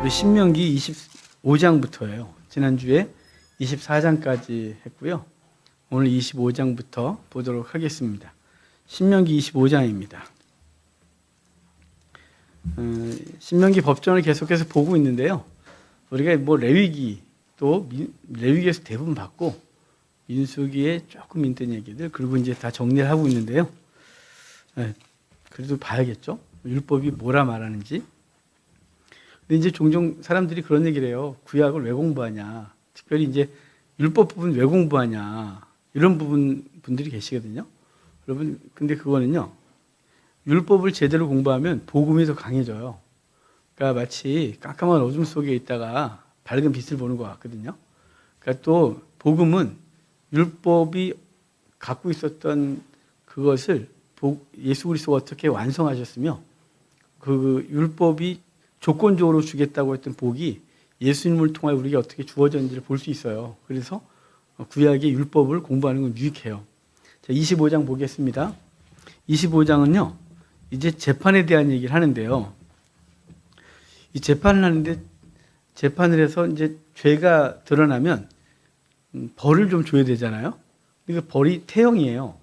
우리 신명기 25장부터예요. 지난주에 24장까지 했고요. 오늘 25장부터 보도록 하겠습니다. 신명기 25장입니다. 신명기 법전을 계속해서 보고 있는데요. 우리가 뭐 레위기 또 레위기에서 대부분 봤고 민수기에 조금 있던 얘기들 그리고 이제 다 정리를 하고 있는데요. 그래도 봐야겠죠. 율법이 뭐라 말하는지. 근데 이제 종종 사람들이 그런 얘기를 해요. 구약을 왜 공부하냐. 특별히 이제 율법 부분 왜 공부하냐. 이런 분들이 계시거든요. 여러분, 근데 그거는요. 율법을 제대로 공부하면 복음이 더 강해져요. 그러니까 마치 깜깜한 어둠 속에 있다가 밝은 빛을 보는 것 같거든요. 그러니까 또 복음은 율법이 갖고 있었던 그것을 예수 그리스도가 어떻게 완성하셨으며 그 율법이 조건적으로 주겠다고 했던 복이 예수님을 통하여 우리에게 어떻게 주어졌는지를 볼 수 있어요. 그래서 구약의 율법을 공부하는 건 유익해요. 자, 25장 보겠습니다. 25장은요, 이제 재판에 대한 얘기를 하는데요. 이 재판을 하는데, 재판을 해서 이제 죄가 드러나면 벌을 좀 줘야 되잖아요. 그러니까 벌이 태형이에요.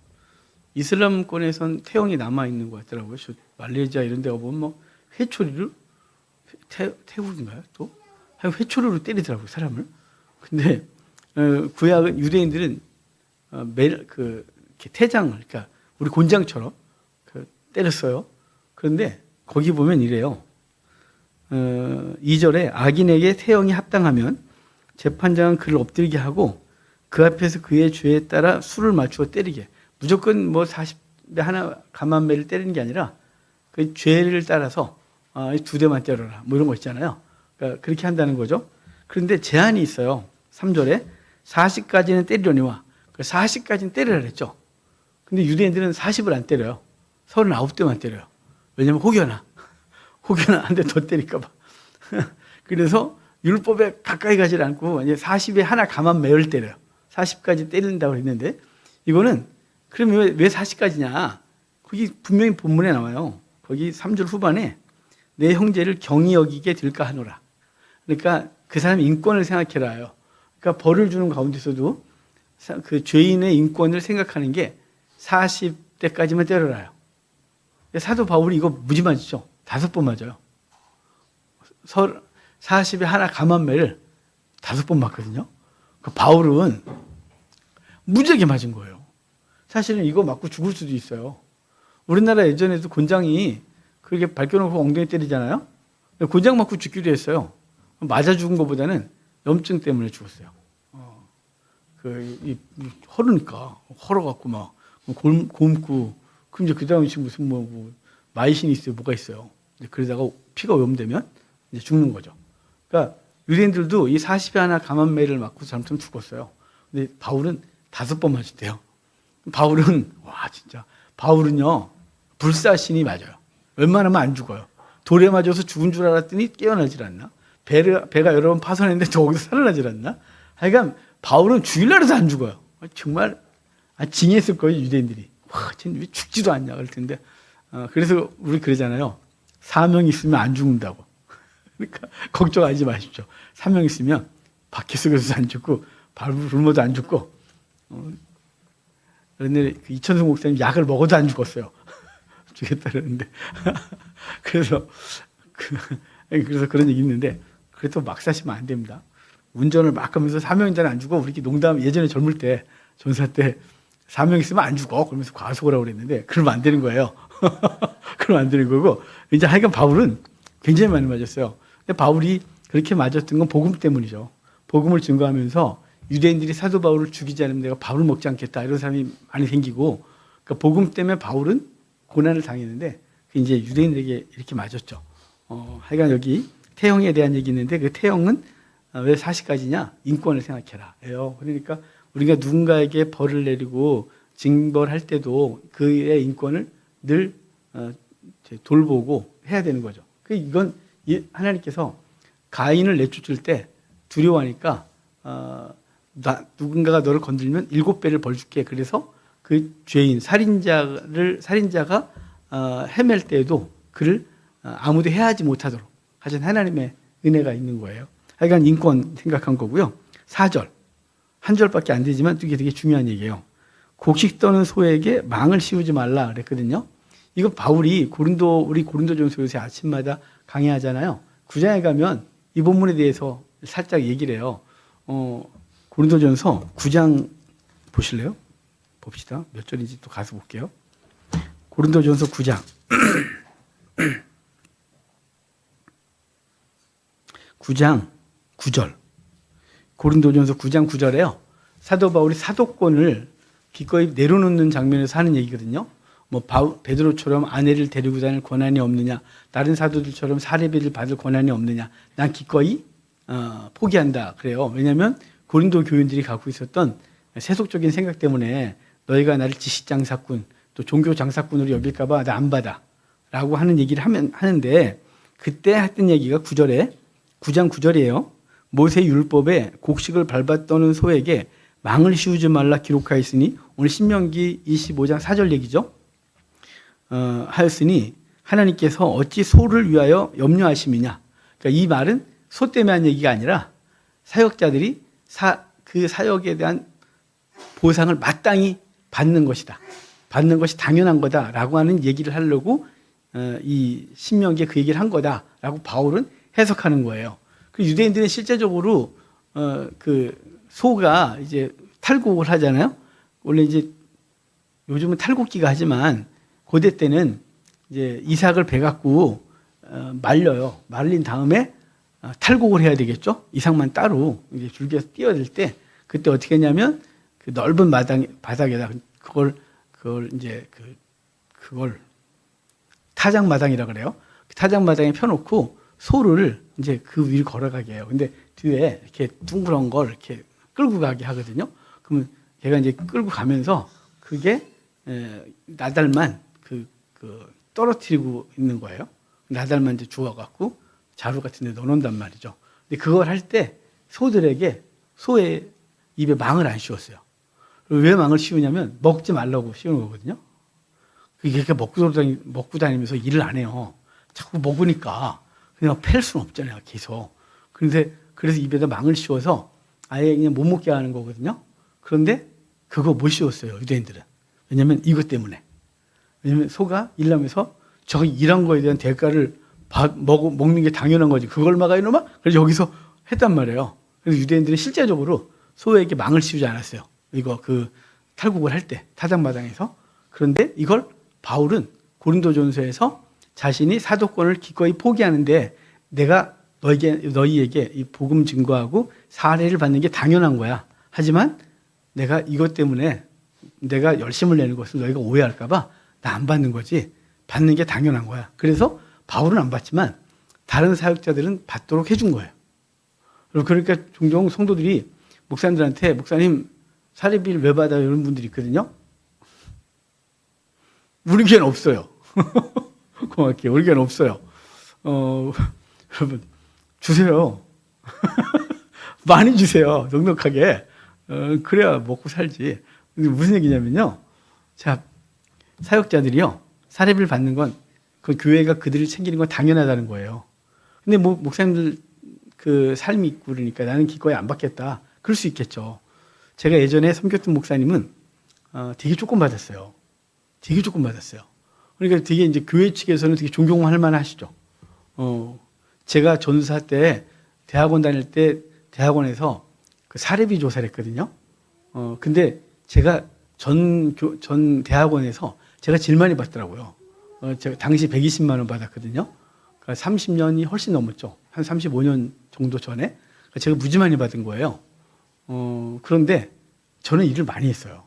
이슬람권에선 태형이 남아있는 것 같더라고요. 말레이시아 이런 데 가보면 뭐 회초리를, 태국인가요? 또? 회초리로 때리더라고요, 사람을. 근데, 구약은 유대인들은 태장을, 그러니까 우리 곤장처럼 때렸어요. 그런데 거기 보면 이래요. 2절에 악인에게 태형이 합당하면 재판장은 그를 엎드리게 하고 그 앞에서 그의 죄에 따라 수를 맞추어 때리게. 무조건 뭐 40대 하나 감한매를 때리는 게 아니라 그 죄를 따라서 2대만 때려라. 뭐 이런 거 있잖아요. 그러니까 그렇게 한다는 거죠. 그런데 제한이 있어요. 3절에 40까지는 때리려니와 40까지는 때리라 그랬죠. 근데 유대인들은 40을 안 때려요. 39대만 때려요. 왜냐면 혹여나 한 대 더 때릴까 봐. 그래서 율법에 가까이 가지 않고 40에 하나 감한 매를 때려요. 40까지 때린다고 했는데 이거는 그러면 왜 40까지냐? 거기 분명히 본문에 나와요. 거기 3절 후반에 내 형제를 경히 여기게 될까 하노라. 그러니까 그 사람의 인권을 생각해라요. 그러니까 벌을 주는 가운데서도 그 죄인의 인권을 생각하는 게 40대까지만 때려라요. 사도 바울이 이거 무지 맞죠? 5번 맞아요. 40에 하나 감한매를 5번 맞거든요. 그 바울은 무지하게 맞은 거예요. 사실은 이거 맞고 죽을 수도 있어요. 우리나라 예전에도 곤장이 그렇게 밝혀놓고 엉덩이 때리잖아요. 곤장 맞고 죽기도 했어요. 맞아 죽은 것보다는 염증 때문에 죽었어요. 헐으니까 헐어갖고 막 곰고 그럼 이제 그 다음에 무슨 뭐 마이신이 있어요, 뭐가 있어요. 그러다가 피가 오염되면 이제 죽는 거죠. 그러니까 유대인들도 이 40에 하나 감한매를 맞고 잘못하면 죽었어요. 근데 바울은 5번 맞았대요. 바울은요 불사신이 맞아요. 웬만하면 안 죽어요. 돌에 맞아서 죽은 줄 알았더니 깨어나질 않나? 배가 여러 번 파손했는데 거기서 살아나질 않나? 하여간 바울은 죽일라 해서 안 죽어요. 정말 징했을 거예요, 유대인들이. 쟤는 왜 죽지도 않냐 그럴 텐데. 그래서 우리 그러잖아요. 사명 있으면 안 죽는다고. 그러니까 걱정하지 마십시오. 사명 있으면 밖에서 그래서 안 죽고 굶어도 안 죽고. 그런데 이천성 목사님 약을 먹어도 안 죽었어요. 죽겠다 그러는데. 그래서 그런 얘기 있는데 그래도 막 사시면 안 됩니다. 운전을 막 하면서 사명인자는 안 죽어. 우리 농담 예전에 젊을 때 전사 때 사명 있으면 안 죽어. 그러면서 과속을 하고 그랬는데 그러면 안 되는 거예요. 그러면 안 되는 거고 이제 하여간 바울은 굉장히 많이 맞았어요. 근데 바울이 그렇게 맞았던 건 복음 때문이죠. 복음을 증거하면서 유대인들이 사도 바울을 죽이지 않으면 내가 밥을 먹지 않겠다 이런 사람이 많이 생기고 그러니까 복음 때문에 바울은 고난을 당했는데 이제 유대인들에게 이렇게 맞았죠. 하여간 여기 태형에 대한 얘기 있는데 그 태형은 왜 40까지냐? 인권을 생각해라. 그러니까 우리가 누군가에게 벌을 내리고 징벌할 때도 그의 인권을 늘 돌보고 해야 되는 거죠. 이건 하나님께서 가인을 내쫓을 때 두려워하니까 누군가가 너를 건들면 7배를 벌 줄게. 그래서 그 죄인 살인자가 헤맬 때에도 그를 아무도 해하지 못하도록 하신 하나님의 은혜가 있는 거예요. 하여간 인권 생각한 거고요. 4절. 한 절밖에 안 되지만 이게 되게 중요한 얘기예요. 곡식 떠는 소에게 망을 씌우지 말라 그랬거든요. 이거 바울이 우리 고린도전서 요새 아침마다 강의하잖아요. 9장에 가면 이 본문에 대해서 살짝 얘기를 해요. 고린도전서 9장 보실래요? 봅시다. 몇 절인지 또 가서 볼게요. 고린도전서 9장. 9장 9절. 고린도전서 9장 9절에요. 사도 바울이 사도권을 기꺼이 내려놓는 장면에서 하는 얘기거든요. 베드로처럼 아내를 데리고 다닐 권한이 없느냐, 다른 사도들처럼 사례비를 받을 권한이 없느냐, 난 기꺼이 포기한다 그래요. 왜냐하면 고린도 교인들이 갖고 있었던 세속적인 생각 때문에 너희가 나를 지식장사꾼 또 종교장사꾼으로 여길까 봐 나 안 받아 라고 하는 얘기를 하는데, 그때 했던 얘기가 9장 9절이에요. 모세 율법에 곡식을 밟아 떠는 소에게 망을 씌우지 말라 기록하였으니, 오늘 신명기 25장 4절 얘기죠. 하였으니 하나님께서 어찌 소를 위하여 염려하심이냐. 그러니까 이 말은 소 때문에 한 얘기가 아니라 사역자들이 그 사역에 대한 보상을 마땅히 받는 것이다. 받는 것이 당연한 거다라고 하는 얘기를 하려고 이 신명기에 그 얘기를 한 거다라고 바울은 해석하는 거예요. 그 유대인들은 실제적으로 그 소가 이제 탈곡을 하잖아요. 원래 이제 요즘은 탈곡기가 하지만 고대 때는 이제 이삭을 배 갖고 말려요. 말린 다음에 탈곡을 해야 되겠죠. 이삭만 따로 이제 줄기에서 띄어들 때 그때 어떻게 했냐면 그 넓은 바닥에다 그걸 이제 그걸 타작마당이라 그래요. 타작마당에 펴놓고 소를 이제 그 위를 걸어가게 해요. 근데 뒤에 이렇게 둥그런 걸 이렇게 끌고 가게 하거든요. 그러면 걔가 이제 끌고 가면서 그게 나달만 떨어뜨리고 있는 거예요. 나달만 이제 주워갖고 자루 같은 데 넣어놓는단 말이죠. 근데 그걸 할 때 소의 입에 망을 안 씌웠어요. 왜 망을 씌우냐면 먹지 말라고 씌우는 거거든요. 이렇게 먹고 다니면서 일을 안 해요. 자꾸 먹으니까 그냥 팰 수는 없잖아요, 계속. 그래서 입에다 망을 씌워서 아예 그냥 못 먹게 하는 거거든요. 그런데 그거 못 씌웠어요, 유대인들은. 왜냐면 이것 때문에. 왜냐면 소가 일하면서 저기 일한 거에 대한 대가를 먹는 게 당연한 거지. 그걸 막아 이놈아? 그래서 여기서 했단 말이에요. 그래서 유대인들은 실제적으로 소에게 망을 씌우지 않았어요. 이거 탈곡을 할 때 타작마당에서. 그런데 이걸 바울은 고린도전서에서 자신이 사도권을 기꺼이 포기하는데 내가 너희에게 이 복음 증거하고 사례를 받는 게 당연한 거야. 하지만 내가 이것 때문에 내가 열심을 내는 것을 너희가 오해할까 봐 나 안 받는 거지. 받는 게 당연한 거야. 그래서 바울은 안 받지만 다른 사역자들은 받도록 해준 거예요. 그러니까 종종 성도들이 목사님들한테 목사님 사례비를 왜 받아요? 이런 분들이 있거든요. 우리 교회는 없어요. 고맙게 우리 교회는 없어요. 여러분 주세요. 많이 주세요. 넉넉하게. 그래야 먹고 살지. 근데 무슨 얘기냐면요. 자, 사역자들이요. 사례비를 받는 건 그 교회가 그들을 챙기는 건 당연하다는 거예요. 근데 목사님들 그 삶이 있고 그러니까 나는 기꺼이 안 받겠다. 그럴 수 있겠죠. 제가 예전에 섬겼던 목사님은 되게 조금 받았어요. 되게 조금 받았어요. 그러니까 되게 이제 교회 측에서는 되게 존경할 만하시죠. 제가 전사 때 대학원 다닐 때 대학원에서 그 사례비 조사를 했거든요. 근데 제가 전 대학원에서 제가 제일 많이 받더라고요. 제가 당시 120만 원 받았거든요. 그러니까 30년이 훨씬 넘었죠. 한 35년 정도 전에. 그러니까 제가 무지 많이 받은 거예요. 그런데 저는 일을 많이 했어요.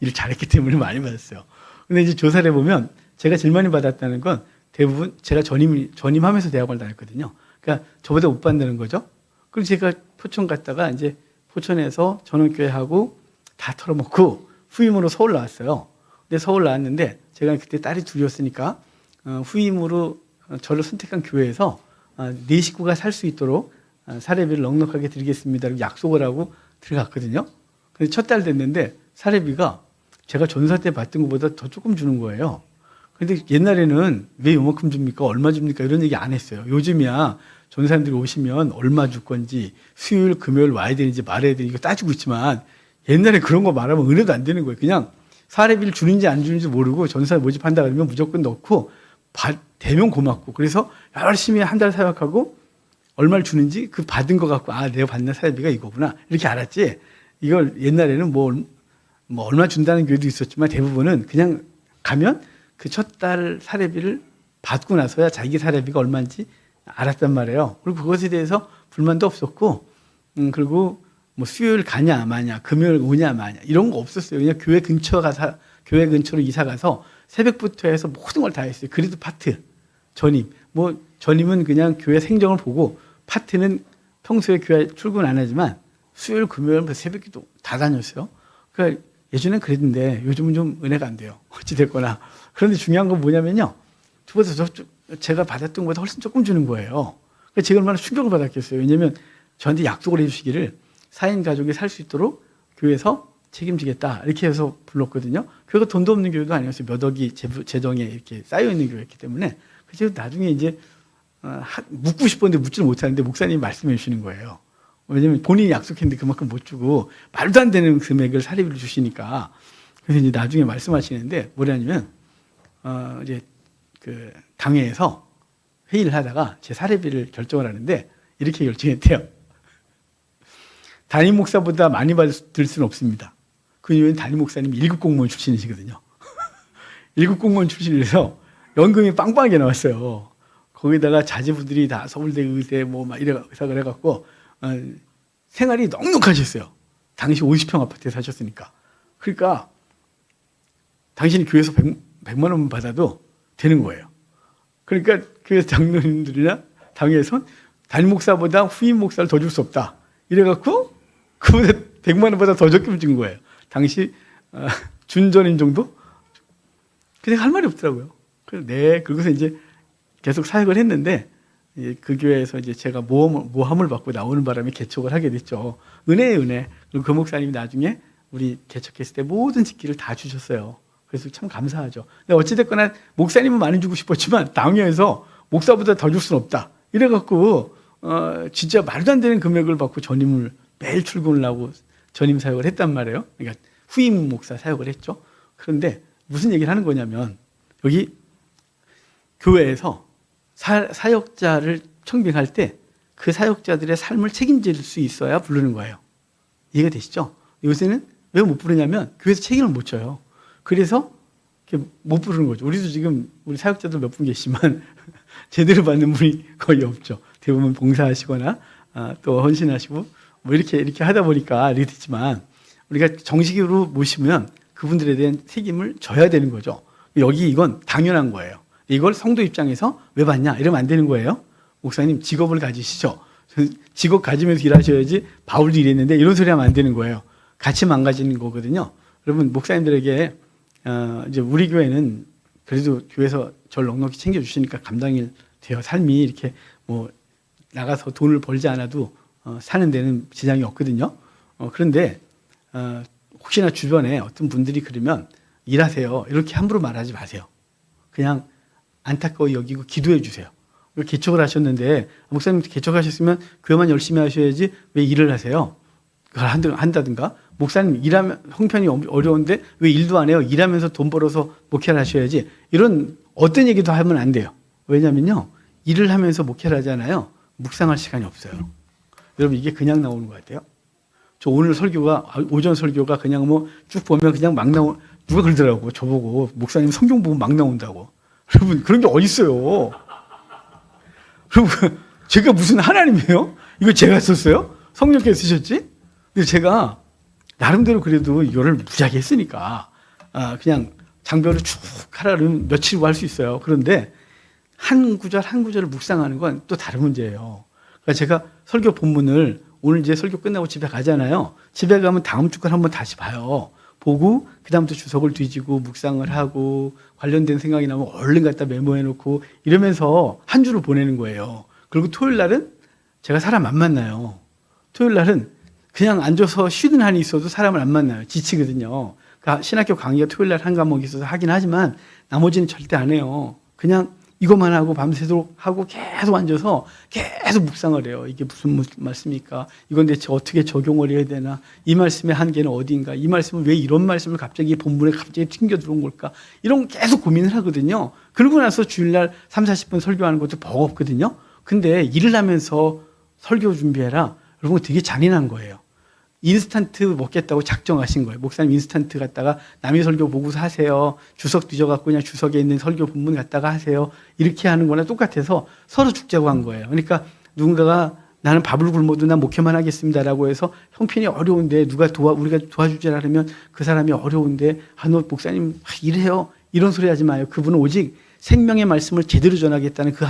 일을 잘했기 때문에 많이 받았어요. 근데 이제 조사를 해보면 제가 제일 많이 받았다는 건 대부분 제가 전임하면서 대학원을 다녔거든요. 그러니까 저보다 못 받는 거죠. 그리고 제가 포천 갔다가 이제 포천에서 전원교회하고 다 털어먹고 후임으로 서울 나왔어요. 근데 서울 나왔는데 제가 그때 딸이 둘이었으니까 후임으로 저를 선택한 교회에서 네 식구가 살 수 있도록 사례비를 넉넉하게 드리겠습니다. 약속을 하고 들어갔거든요. 근데 첫 달 됐는데 사례비가 제가 전사 때 받던 것보다 더 조금 주는 거예요. 근데 옛날에는 왜 요만큼 줍니까? 얼마 줍니까? 이런 얘기 안 했어요. 요즘이야 전사님들이 오시면 얼마 줄 건지, 수요일, 금요일 와야 되는지 말아야 되는지 이거 따지고 있지만, 옛날에 그런 거 말하면 은혜도 안 되는 거예요. 그냥 사례비를 주는지 안 주는지 모르고 전사 모집한다 그러면 무조건 넣고 되면 고맙고, 그래서 열심히 한 달 사역하고 얼마를 주는지 그 받은 거 갖고 내가 받는 사례비가 이거구나 이렇게 알았지. 이걸 옛날에는 뭐 얼마 준다는 교회도 있었지만 대부분은 그냥 가면 그 첫 달 사례비를 받고 나서야 자기 사례비가 얼마인지 알았단 말이에요. 그리고 그것에 대해서 불만도 없었고, 그리고 뭐 수요일 가냐 마냐, 금요일 오냐 마냐 이런 거 없었어요. 그냥 교회 근처로 이사 가서 새벽부터 해서 모든 걸 다 했어요. 그래도 파트, 전임, 뭐 전임은 그냥 교회 생정을 보고, 파트는 평소에 교회 출근 안 하지만 수요일, 금요일, 새벽기도 다 다녔어요. 그러니까 예전엔 그랬는데 요즘은 좀 은혜가 안 돼요. 어찌됐거나. 그런데 중요한 건 뭐냐면요. 제가 받았던 것보다 훨씬 조금 주는 거예요. 그러니까 제가 얼마나 충격을 받았겠어요. 왜냐하면 저한테 약속을 해주시기를 4인 가족이 살 수 있도록 교회에서 책임지겠다 이렇게 해서 불렀거든요. 교회가 돈도 없는 교회도 아니었어요. 몇 억이 재정에 이렇게 쌓여 있는 교회였기 때문에. 그래서 나중에 이제 묻고 싶었는데 묻지를 못하는데 목사님이 말씀해 주시는 거예요. 왜냐면 본인이 약속했는데 그만큼 못 주고 말도 안 되는 금액을 사례비를 주시니까. 그래서 이제 나중에 말씀하시는데 뭐냐면 이제 그 당회에서 회의를 하다가 제 사례비를 결정을 하는데 이렇게 결정했대요. 담임 목사보다 많이 받을 수는 없습니다. 그 이유는 담임 목사님이 1급 공무원 출신이시거든요. 1급 공무원 출신이라서 연금이 빵빵하게 나왔어요. 거기다가 자제분들이 다 서울대 의대 뭐 막 이래서 그래갖고 생활이 넉넉하셨어요. 당시 50평 아파트에 사셨으니까. 그러니까 당신이 교회에서 100만 원만 받아도 되는 거예요. 그러니까 교회 장로님들이나 당회에선 담임 목사보다 후임 목사를 더 줄 수 없다. 이래갖고 그보다 100만 원보다 더 적게 준 거예요. 당시 준전임 정도? 근데 할 말이 없더라고요. 그래서 그러고서 이제 계속 사역을 했는데 그 교회에서 이제 제가 모함을 받고 나오는 바람에 개척을 하게 됐죠. 은혜의 은혜. 그리고 그 목사님이 나중에 우리 개척했을 때 모든 직기를 다 주셨어요. 그래서 참 감사하죠. 근데 어찌됐거나 목사님은 많이 주고 싶었지만 당회에서 목사보다 더 줄 수는 없다. 이래갖고 진짜 말도 안 되는 금액을 받고 전임을 매일 출근을 하고 전임 사역을 했단 말이에요. 그러니까 후임 목사 사역을 했죠. 그런데 무슨 얘기를 하는 거냐면 여기 교회에서 사역자를 청빙할 때 그 사역자들의 삶을 책임질 수 있어야 부르는 거예요. 이해가 되시죠? 요새는 왜 못 부르냐면 교회에서 책임을 못 져요. 그래서 못 부르는 거죠. 우리도 지금 우리 사역자들 몇 분 계시지만 제대로 받는 분이 거의 없죠. 대부분 봉사하시거나 또 헌신하시고 뭐 이렇게 하다 보니까 이렇게 됐지만 우리가 정식으로 모시면 그분들에 대한 책임을 져야 되는 거죠. 여기 이건 당연한 거예요. 이걸 성도 입장에서 왜 받냐 이러면 안 되는 거예요. 목사님 직업을 가지시죠. 직업 가지면서 일하셔야지 바울도 일했는데 이런 소리 하면 안 되는 거예요. 같이 망가지는 거거든요. 여러분 목사님들에게 이제 우리 교회는 그래도 교회에서 저를 넉넉히 챙겨주시니까 감당이 돼요. 삶이 이렇게 뭐 나가서 돈을 벌지 않아도 사는 데는 지장이 없거든요. 그런데 혹시나 주변에 어떤 분들이 그러면 일하세요. 이렇게 함부로 말하지 마세요. 그냥 안타까워 여기고 기도해 주세요. 개척을 하셨는데 목사님 개척하셨으면 교회만 열심히 하셔야지 왜 일을 하세요? 그걸 한다든가 목사님 일하면 형편이 어려운데 왜 일도 안 해요? 일하면서 돈 벌어서 목회를 하셔야지. 이런 어떤 얘기도 하면 안 돼요. 왜냐면요 일을 하면서 목회를 하잖아요. 묵상할 시간이 없어요. 여러분 이게 그냥 나오는 것 같아요. 저 오늘 설교가 오전 설교가 그냥 뭐 쭉 보면 그냥 막 누가 그러더라고 저보고 목사님 성경 보면 막 나온다고. 여러분 그런 게 어디 있어요? 여러분 제가 무슨 하나님이에요? 이거 제가 썼어요? 성령께서 쓰셨지? 근데 제가 나름대로 그래도 이거를 무지하게 했으니까 그냥 장벽을 쭉 하라면 며칠 할 수 있어요. 그런데 한 구절 한 구절을 묵상하는 건 또 다른 문제예요. 그러니까 제가 설교 본문을 오늘 이제 설교 끝나고 집에 가잖아요. 집에 가면 다음 주 걸 한번 다시 봐요. 보고 그다음부터 주석을 뒤지고 묵상을 하고 관련된 생각이 나면 얼른 갖다 메모해 놓고 이러면서 한 주를 보내는 거예요. 그리고 토요일 날은 제가 사람 안 만나요. 토요일 날은 그냥 앉아서 쉬는 한이 있어도 사람을 안 만나요. 지치거든요. 그러니까 신학교 강의가 토요일 날 한 과목이 있어서 하긴 하지만 나머지는 절대 안 해요. 그냥 이것만 하고 밤새도록 하고 계속 앉아서 계속 묵상을 해요. 이게 무슨 말씀입니까? 이건 대체 어떻게 적용을 해야 되나? 이 말씀의 한계는 어디인가? 이 말씀은 왜 이런 말씀을 갑자기 본문에 갑자기 튕겨 들어온 걸까? 이런 거 계속 고민을 하거든요. 그러고 나서 주일날 3, 40분 설교하는 것도 버겁거든요. 근데 일을 하면서 설교 준비해라. 여러분 되게 잔인한 거예요. 인스턴트 먹겠다고 작정하신 거예요. 목사님 인스턴트 갖다가 남의 설교 보고서 하세요. 주석 뒤져갖고 그냥 주석에 있는 설교 본문 갖다가 하세요. 이렇게 하는 거나 똑같아서 서로 죽자고 한 거예요. 그러니까 누군가가 나는 밥을 굶어도 난 목회만 하겠습니다라고 해서 형편이 어려운데 우리가 도와주자 하면 그 사람이 어려운데 너 목사님 일해요. 이런 소리 하지 마요. 그분은 오직 생명의 말씀을 제대로 전하겠다는 그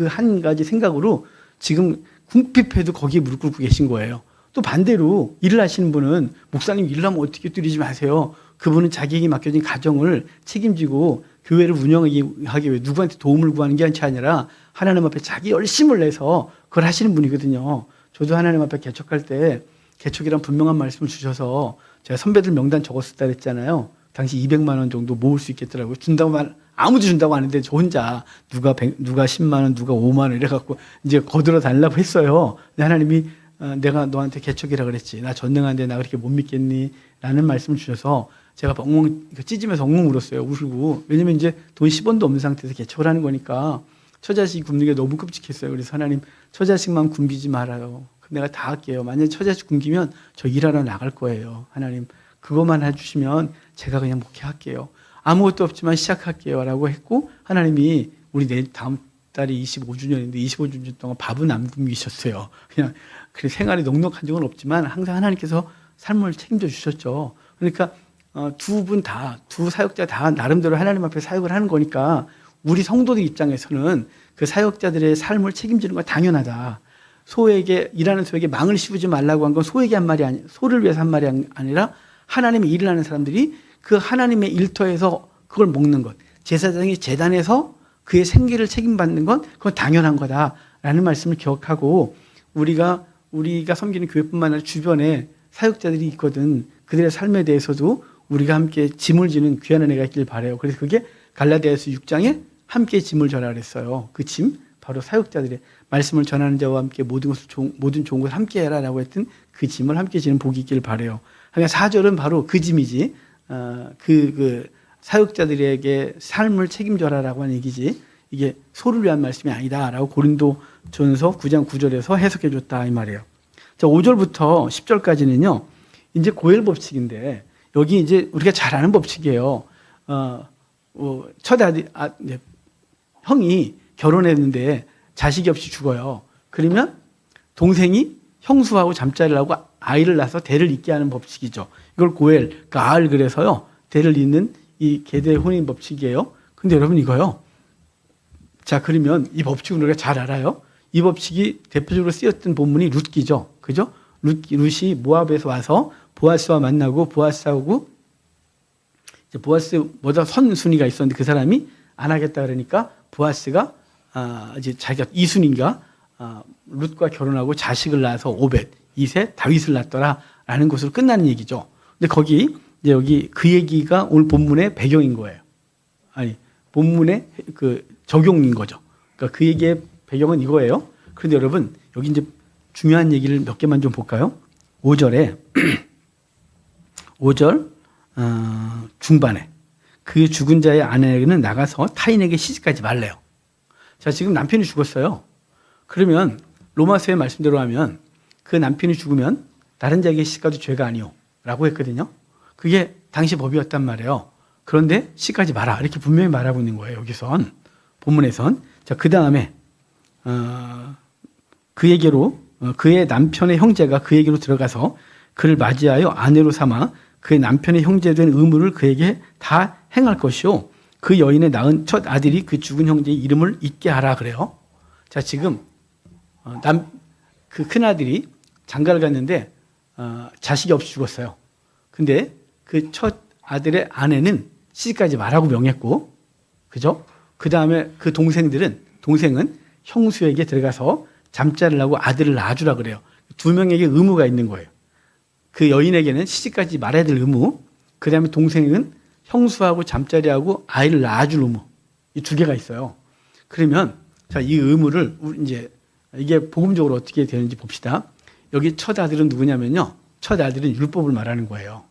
한 가지 생각으로 지금 궁핍해도 거기에 무릎 꿇고 계신 거예요. 또 반대로 일을 하시는 분은 목사님 일하면 어떻게 드리지 마세요. 그분은 자기에게 맡겨진 가정을 책임지고 교회를 운영하기 위해 누구한테 도움을 구하는 게 아니라 하나님 앞에 자기 열심을 내서 그걸 하시는 분이거든요. 저도 하나님 앞에 개척할 때 개척이란 분명한 말씀을 주셔서 제가 선배들 명단 적었었다 그랬잖아요. 당시 200만 원 정도 모을 수 있겠더라고요. 아무도 준다고 하는데 저 혼자 누가 10만 원, 누가 5만 원 이래갖고 이제 거들어 달라고 했어요. 근데 하나님이 내가 너한테 개척이라 그랬지. 나 전능한데 나 그렇게 못 믿겠니? 라는 말씀을 주셔서 제가 엉엉 찢으면서 엉엉 울었어요. 울고. 왜냐면 이제 돈 10원도 없는 상태에서 개척을 하는 거니까 처자식 굶는 게 너무 끔찍했어요. 그래서 하나님 처자식만 굶기지 말아요. 내가 다 할게요. 만약에 처자식 굶기면 저 일하러 나갈 거예요. 하나님 그것만 해주시면 제가 그냥 목회할게요. 아무것도 없지만 시작할게요. 라고 했고 하나님이 우리 다음 달이 25주년인데 25주년 동안 밥은 안 굶기셨어요. 그냥 생활이 넉넉한 적은 없지만 항상 하나님께서 삶을 책임져 주셨죠. 그러니까 두 사역자 다 나름대로 하나님 앞에 사역을 하는 거니까 우리 성도들 입장에서는 그 사역자들의 삶을 책임지는 건 당연하다. 일하는 소에게 망을 씌우지 말라고 한 건 소에게 한 말이 소를 위해서 한 말이 아니라 하나님의 일을 하는 사람들이 그 하나님의 일터에서 그걸 먹는 것. 제사장이 제단에서 그의 생계를 책임받는 건 그건 당연한 거다라는 말씀을 기억하고 우리가 섬기는 교회뿐만 아니라 주변에 사역자들이 있거든. 그들의 삶에 대해서도 우리가 함께 짐을 지는 귀한 은혜가 있길 바라요. 그래서 그게 갈라디아서 6장에 함께 짐을 져라 그랬어요. 그 짐 바로 사역자들의 말씀을 전하는 자와 함께 모든 좋은 것을 함께 해라라고 했던 그 짐을 함께 지는 복이 있길 바라요. 그러니까 4절은 바로 그 짐이지. 그 사역자들에게 삶을 책임져라라고 하는 얘기지. 이게 소를 위한 말씀이 아니다라고 고린도전서 9장 9절에서 해석해 줬다 이 말이에요. 자, 5절부터 10절까지는요. 이제 고엘 법칙인데 여기 이제 우리가 잘 아는 법칙이에요. 첫 아들 형이 결혼했는데 자식이 없이 죽어요. 그러면 동생이 형수하고 잠자리를 하고 아이를 낳아서 대를 잇게 하는 법칙이죠. 이걸 고엘, 가알 그래서요. 대를 잇는 이 계대 혼인 법칙이에요. 근데 여러분 이거요. 자, 그러면 이 법칙은 우리가 잘 알아요. 이 법칙이 대표적으로 쓰였던 본문이 룻기죠. 그죠? 룻이 모압에서 와서 보아스와 만나고 보아스하고 이제 보아스보다 선순위가 있었는데 그 사람이 안 하겠다 그러니까 보아스가 이제 자기가 이순인가 룻과 결혼하고 자식을 낳아서 오벳 2세 다윗을 낳더라라는 것으로 끝나는 얘기죠. 근데 거기 이제 여기 그 얘기가 오늘 본문의 배경인 거예요. 아니 본문의 그 적용인 거죠. 그러니까 그 얘기의 배경은 이거예요. 그런데 여러분 여기 이제 중요한 얘기를 몇 개만 좀 볼까요? 5절에 5절 중반에 그 죽은 자의 아내에게는 나가서 타인에게 시집가지 말래요. 자, 지금 남편이 죽었어요. 그러면 로마서의 말씀대로 하면 그 남편이 죽으면 다른 자에게 시집가도 죄가 아니오 라고 했거든요. 그게 당시 법이었단 말이에요. 그런데 시집가지 마라 이렇게 분명히 말하고 있는 거예요. 여기선 본문에선. 자, 그 다음에 그에게로 그의 남편의 형제가 그에게로 들어가서 그를 맞이하여 아내로 삼아 그의 남편의 형제된 의무를 그에게 다 행할 것이요 그 여인의 낳은 첫 아들이 그 죽은 형제의 이름을 잊게 하라 그래요. 자, 지금 그 큰아들이 장가를 갔는데 자식이 없이 죽었어요. 근데 그 첫 아들의 아내는 시집가지 말라고 명했고, 그죠? 그 다음에 그 동생은 형수에게 들어가서 잠자를 하고 아들을 낳아주라 그래요. 두 명에게 의무가 있는 거예요. 그 여인에게는 시집가지 말아야 될 의무, 그 다음에 동생은 형수하고 잠자리하고 아이를 낳아줄 의무. 이 두 개가 있어요. 그러면 자, 이 의무를 이제 이게 복음적으로 어떻게 되는지 봅시다. 여기 첫 아들은 누구냐면요. 첫 아들은 율법을 말하는 거예요.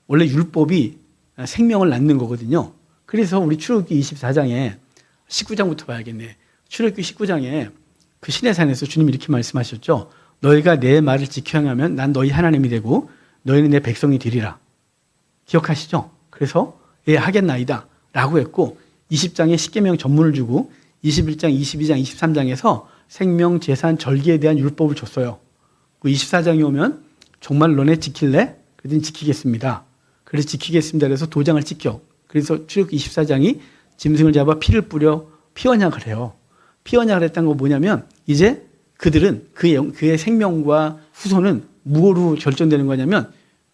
원래 율법이 생명을 낳는 거거든요. 그래서 우리 출애굽기 24장에 19장부터 봐야겠네. 출애굽기 19장에 그 시내산에서 주님이 이렇게 말씀하셨죠. 너희가 내 말을 지켜 행하면 난 너희 하나님이 되고 너희는 내 백성이 되리라. 기억하시죠? 그래서 예 하겠나이다 라고 했고 20장에 십계명 전문을 주고 21장, 22장, 23장에서 생명, 재산, 절기에 대한 율법을 줬어요. 그 24장이 오면 정말 너네 지킬래? 그랬더니 지키겠습니다. 그래서 지키겠습니다. 그래서 도장을 찍혀. 그래서 출애굽기 24장이 짐승을 잡아 피를 뿌려 피언약을 해요. 피언약을 했다는 건 뭐냐면 이제 그들은 그의 생명과 후손은 무엇으로 결정되는 거냐면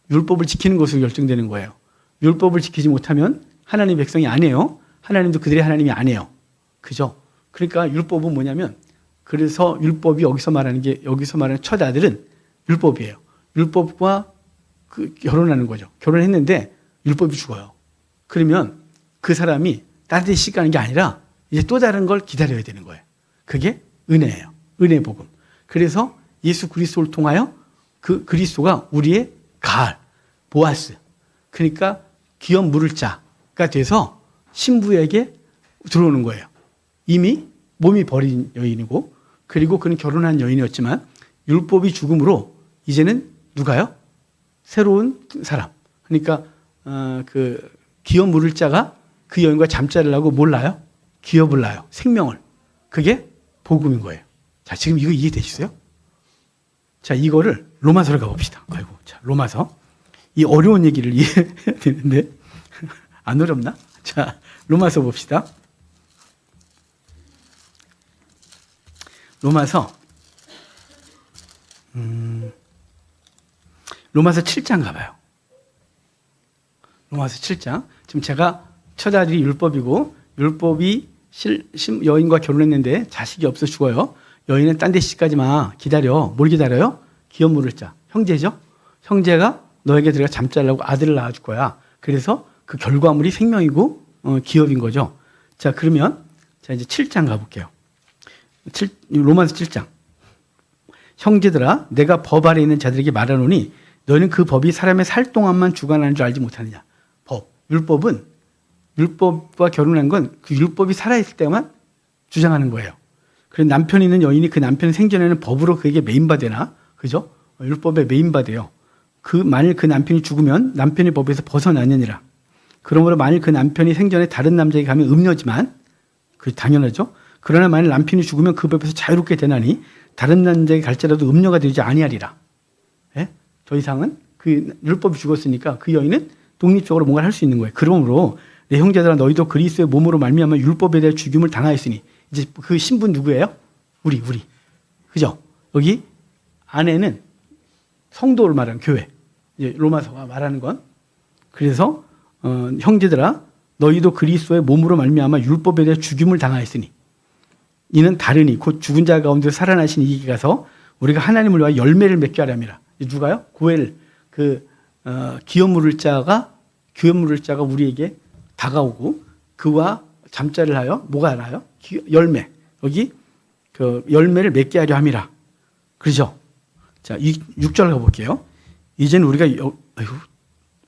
율법을 지키는 것으로 결정되는 거예요. 율법을 지키지 못하면 하나님 백성이 아니에요. 하나님도 그들의 하나님이 아니에요. 그죠? 그러니까 율법은 뭐냐면 그래서 율법이 여기서 말하는 첫 아들은 율법이에요. 율법과 결혼하는 거죠. 결혼했는데 율법이 죽어요. 그러면 그 사람이 다른 데 시집가는 게 아니라 이제 또 다른 걸 기다려야 되는 거예요. 그게 은혜예요. 은혜 복음. 그래서 예수 그리스도를 통하여 그 그리스도가 우리의 가을, 보아스. 그러니까 기업 물을 자가 돼서 신부에게 들어오는 거예요. 이미 몸이 버린 여인이고 그리고 그는 결혼한 여인이었지만 율법이 죽음으로 이제는 누가요? 새로운 사람. 그러니까 그 기업 물을 자가 그 여인과 잠자리를 하고 뭘 낳아요? 기업을 낳아요. 생명을. 그게 복음인 거예요. 자, 지금 이거 이해되시어요? 자, 이거를 로마서로 가봅시다. 아이고, 자, 로마서. 이 어려운 얘기를 이해해야 되는데 안 어렵나? 자, 로마서 봅시다. 로마서 7장 가봐요. 로마서 7장. 지금 제가 첫 아들이 율법이고 율법이 여인과 결혼했는데 자식이 없어 죽어요. 여인은 딴 데 시집가지 마. 기다려. 뭘 기다려요? 기업 물을 자. 형제죠? 형제가 너에게 들어가 잠자려고 아들을 낳아줄 거야. 그래서 그 결과물이 생명이고 기업인 거죠. 자, 그러면 자 이제 7장 가볼게요. 로마서 7장. 형제들아 내가 법 아래 있는 자들에게 말하노니 너희는 그 법이 사람의 살 동안만 주관하는 줄 알지 못하느냐. 율법은 율법과 결혼한 건 그 율법이 살아있을 때만 주장하는 거예요. 그래서 남편이 있는 여인이 그 남편의 생전에는 법으로 그에게 매인받으나 그죠? 율법에 매인받아요. 만일 그 남편이 죽으면 남편의 법에서 벗어나느니라. 그러므로 만일 그 남편이 생전에 다른 남자에게 가면 음녀지만 그게 당연하죠. 그러나 만일 남편이 죽으면 그 법에서 자유롭게 되나니 다른 남자에게 갈지라도 음녀가 되지 아니하리라. 예? 더 이상은 그 율법이 죽었으니까 그 여인은 독립적으로 뭔가를 할 수 있는 거예요. 그러므로 내 형제들아 너희도 그리스도의 몸으로 말미암아 율법에 대해 죽임을 당하였으니 이제 그 신분 누구예요? 우리. 그죠? 여기 안에는 성도를 말하는 교회. 이제 로마서가 말하는 건 그래서 형제들아 너희도 그리스도의 몸으로 말미암아 율법에 대해 죽임을 당하였으니 이는 다르니 곧 죽은 자 가운데 살아나신 이에게 가서 우리가 하나님을 위하여 열매를 맺게 하렵니다. 누가요? 고엘 기업 물을 자가 우리에게 다가오고 그와 잠자를 하여 뭐가 나요? 열매. 여기 그 열매를 맺게 하려 함이라. 그렇죠? 자, 6절 가볼게요. 이제는 우리가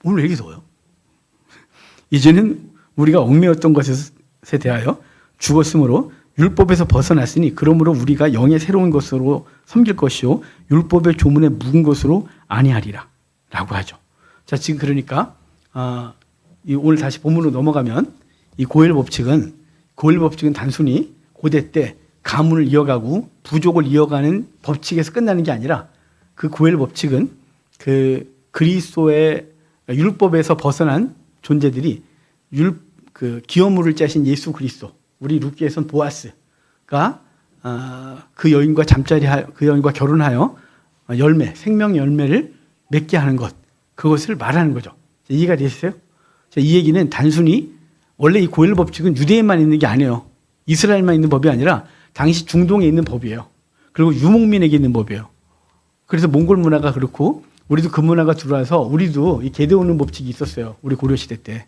오늘 왜 이렇게 더워요? 이제는 우리가 얽매였던 것에 대하여 죽었으므로 율법에서 벗어났으니 그러므로 우리가 영의 새로운 것으로 섬길 것이요 율법의 조문에 묵은 것으로 아니하리라 라고 하죠. 자, 지금 그러니까 오늘 다시 본문으로 넘어가면 이 고엘 법칙은 단순히 고대 때 가문을 이어가고 부족을 이어가는 법칙에서 끝나는 게 아니라 그 고엘 법칙은 그 그리스도의 율법에서 벗어난 존재들이 기업물을 짜신 예수 그리스도, 우리 룻기에선 보아스가 그 여인과 그 여인과 결혼하여 생명 열매를 맺게 하는 것, 그것을 말하는 거죠. 이해가 되셨어요? 이 얘기는 단순히 원래 이 고엘 법칙은 유대인만 있는 게 아니에요. 이스라엘만 있는 법이 아니라 당시 중동에 있는 법이에요. 그리고 유목민에게 있는 법이에요. 그래서 몽골 문화가 그렇고 우리도 그 문화가 들어와서 우리도 이 계대오는 법칙이 있었어요. 우리 고려시대 때.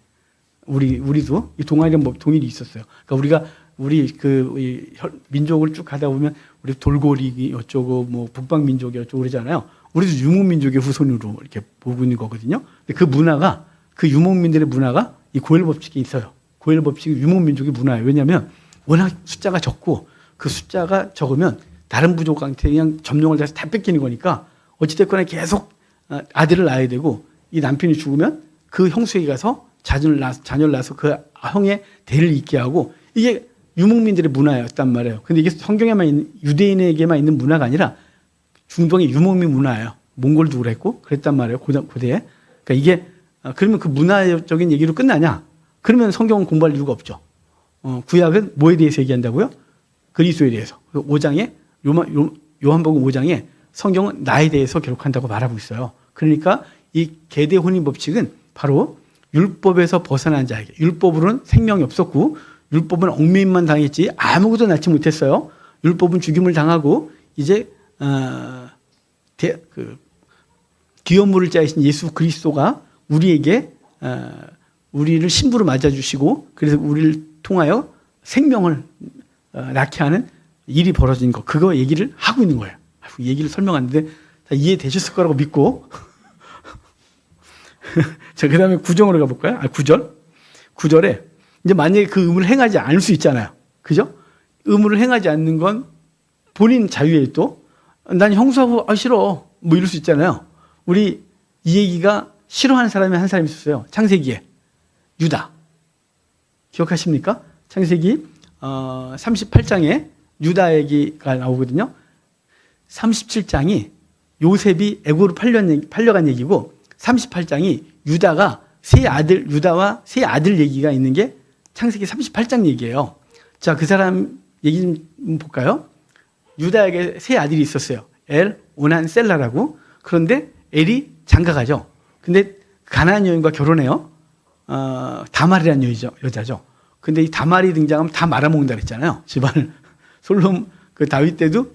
우리도 이 동일이 있었어요. 그러니까 우리가 우리 이 민족을 쭉 가다 보면 우리 돌고리 어쩌고 뭐 북방 민족이 어쩌고 그러잖아요. 우리도 유목민족의 후손으로 이렇게 보고 있는 거거든요. 근데 그 문화가 그 유목민들의 문화가 이 고엘 법칙에 있어요. 고엘 법칙이 유목민족의 문화예요. 왜냐하면 워낙 숫자가 적고 그 숫자가 적으면 다른 부족한테 그냥 점령을 해서 다 뺏기는 거니까 어찌됐거나 계속 아들을 낳아야 되고 이 남편이 죽으면 그 형수에게 가서 자녀를 낳아서 그 형의 대를 잇게 하고 이게 유목민들의 문화였단 말이에요. 근데 이게 성경에만 있는 유대인에게만 있는 문화가 아니라 중동의 유목민 문화예요. 몽골도 그랬고 그랬단 말이에요. 고대에. 그러니까 이게 그러면 그 문화적인 얘기로 끝나냐? 그러면 성경은 공부할 이유가 없죠. 구약은 뭐에 대해서 얘기한다고요? 그리스도에 대해서. 5장에 요한복음 5장에 성경은 나에 대해서 기록한다고 말하고 있어요. 그러니까 이 계대 혼인 법칙은 바로 율법에서 벗어난 자에게, 율법으로는 생명이 없었고 율법은 얽매임만 당했지 아무것도 낳지 못했어요. 율법은 죽임을 당하고 이제 기업물을 짜이신 예수 그리스도가 우리에게 우리를 신부로 맞아주시고 그래서 우리를 통하여 생명을 낳게 하는 일이 벌어진 거, 그거 얘기를 하고 있는 거예요. 얘기를 설명하는데 다 이해되셨을 거라고 믿고 자, 그 다음에 9절로 가볼까요? 9절. 9절에 이제 만약에 그 의무를 행하지 않을 수 있잖아요. 그죠? 의무를 행하지 않는 건 본인 자유에 또 난 형수하고 싫어 뭐 이럴 수 있잖아요. 우리 이 얘기가 싫어하는 사람이 한 사람이 있었어요. 창세기에 유다 기억하십니까? 창세기 38장에 유다 얘기가 나오거든요. 37장이 요셉이 애고로 팔려간 얘기고 38장이 유다와 세 아들 얘기가 있는 게 창세기 38장 얘기예요. 자, 그 사람 얘기 좀 볼까요? 유다에게 세 아들이 있었어요. 엘, 오난, 셀라라고. 그런데 엘이 장가가죠. 근데 가나안 여인과 결혼해요. 다말이라는 여자죠. 근데 이 다말이 등장하면 다 말아먹는다 그랬잖아요. 집안을. 그 다윗 때도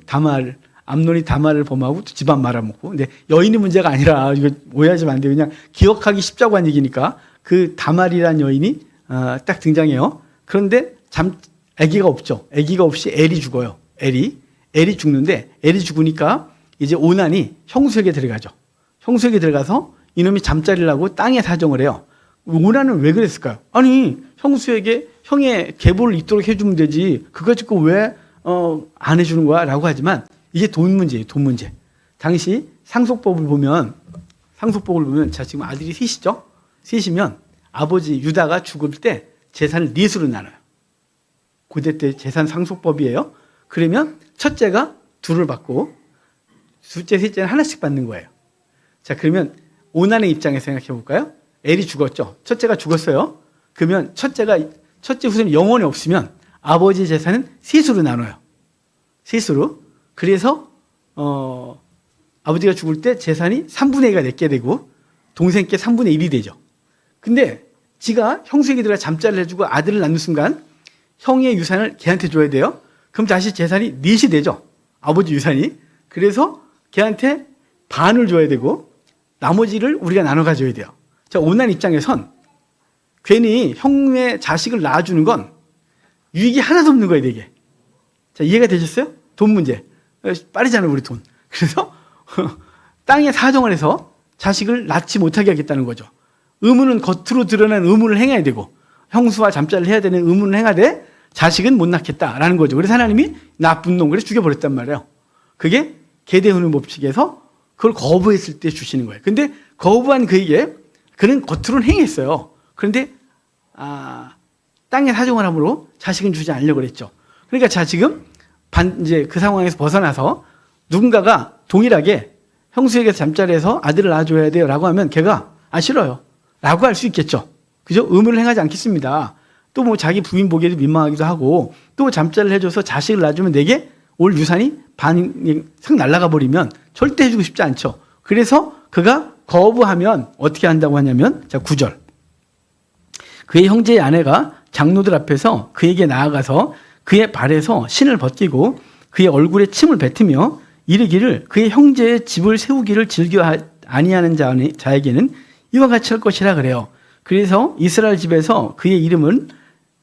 암논이 다말을 범하고 집안 말아먹고. 근데 여인이 문제가 아니라 이거 오해하시면 안 돼요. 그냥 기억하기 쉽자고 한 얘기니까 그 다말이라는 여인이 딱 등장해요. 그런데 아기가 없죠. 아기가 없이 엘이 죽어요. 엘이 죽는데 엘이 죽으니까 이제 오난이 형수에게 들어가죠. 형수에게 들어가서 이놈이 잠자리를 하고 땅에 사정을 해요. 오난은 왜 그랬을까요? 아니 형수에게 형의 계보를 잇도록 해주면 되지 그거 짓고 왜 안 해주는 거야? 라고 하지만 이게 돈 문제예요. 돈 문제. 당시 상속법을 보면 자 지금 아들이 셋이죠. 셋이면 아버지 유다가 죽을 때 재산을 넷으로 나눠요. 고대 때 재산 상속법이에요. 그러면 첫째가 둘을 받고 둘째, 셋째는 하나씩 받는 거예요. 자, 그러면 오난의 입장에서 생각해 볼까요? 엘이 죽었죠. 첫째가 죽었어요. 그러면 첫째 후손이 영원히 없으면 아버지 재산은 셋으로 나눠요. 셋으로. 그래서 아버지가 죽을 때 재산이 3분의 2가 내게 되고 동생께 3분의 1이 되죠. 근데 지가 형수에게 들어가 잠자리를 해주고 아들을 낳는 순간 형의 유산을 걔한테 줘야 돼요. 그럼 다시 재산이 넷이 되죠. 아버지 유산이. 그래서 걔한테 반을 줘야 되고 나머지를 우리가 나눠 가져야 돼요. 자, 오난 입장에선 괜히 형의 자식을 낳아주는 건 유익이 하나도 없는 거예요, 되게. 자, 이해가 되셨어요? 돈 문제. 빠르잖아요, 우리 돈. 그래서 땅에 사정을 해서 자식을 낳지 못하게 하겠다는 거죠. 의무는 겉으로 드러난 의무를 행해야 되고 형수와 잠자리를 해야 되는 의무는 행하되 자식은 못 낳겠다라는 거죠. 그래서 하나님이 나쁜 놈 그래서 죽여버렸단 말이에요. 그게 계대혼인 법칙에서 그걸 거부했을 때 주시는 거예요. 근데 거부한 그에게 그는 겉으로는 행했어요. 그런데 땅에 사정을 함으로 자식은 주지 않으려고 그랬죠. 그러니까 자 지금 이제 그 상황에서 벗어나서 누군가가 동일하게 형수에게 잠자리에서 아들을 낳아줘야 돼요라고 하면 걔가 싫어요 라고 할 수 있겠죠. 그죠? 의무를 행하지 않겠습니다. 또 뭐 자기 부인 보기에도 민망하기도 하고 또 잠자리를 해줘서 자식을 낳아주면 내게 올 유산이 반이 싹 날아가 버리면 절대 해주고 싶지 않죠. 그래서 그가 거부하면 어떻게 한다고 하냐면 자 9절 그의 형제의 아내가 장로들 앞에서 그에게 나아가서 그의 발에서 신을 벗기고 그의 얼굴에 침을 뱉으며 이르기를 그의 형제의 집을 세우기를 즐겨 아니하는 자에게는 이와 같이 할 것이라 그래요. 그래서 이스라엘 집에서 그의 이름은